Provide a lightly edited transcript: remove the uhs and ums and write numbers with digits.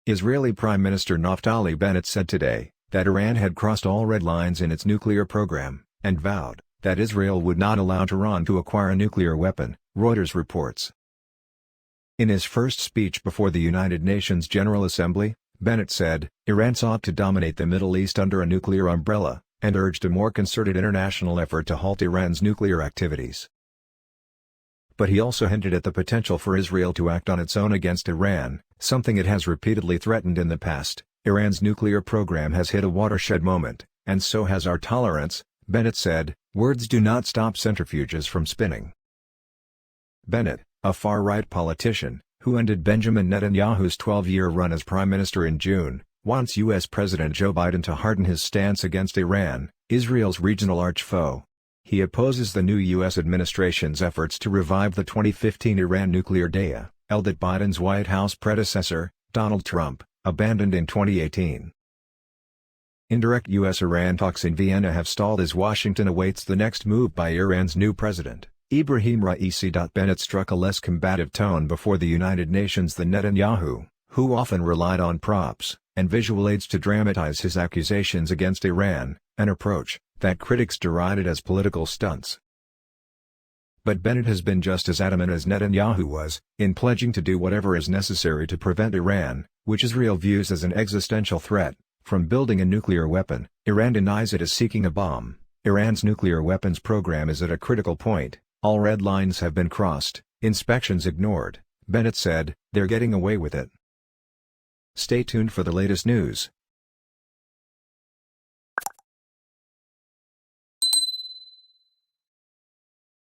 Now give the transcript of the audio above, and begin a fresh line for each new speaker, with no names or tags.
Israeli Prime Minister Naftali Bennett said today that Iran had crossed all red lines in its nuclear program, and vowed that Israel would not allow Tehran to acquire a nuclear weapon, Reuters reports. In his first speech before the United Nations General Assembly, Bennett said, Iran sought to dominate the Middle East under a nuclear umbrella, and urged a more concerted international effort to halt Iran's nuclear activities. But he also hinted at the potential for Israel to act on its own against Iran, something it has repeatedly threatened in the past. Iran's nuclear program has hit a watershed moment, and so has our tolerance, Bennett said. Words do not stop centrifuges from spinning. Bennett, a far-right politician, who ended Benjamin Netanyahu's 12-year run as prime minister in June, wants U.S. President Joe Biden to harden his stance against Iran, Israel's regional arch-foe. He opposes the new U.S. administration's efforts to revive the 2015 Iran nuclear deal that Biden's White House predecessor, Donald Trump, abandoned in 2018. Indirect U.S.-Iran talks in Vienna have stalled as Washington awaits the next move by Iran's new president, Ibrahim Raisi. Bennett struck a less combative tone before the United Nations than Netanyahu, who often relied on props and visual aids to dramatize his accusations against Iran, an approach that critics derided as political stunts. But Bennett has been just as adamant as Netanyahu was, in pledging to do whatever is necessary to prevent Iran, which Israel views as an existential threat, from building a nuclear weapon. Iran denies it is seeking a bomb. Iran's nuclear weapons program is at a critical point. All red lines have been crossed, inspections ignored, Bennett said. They're getting away with it. Stay tuned for the latest news.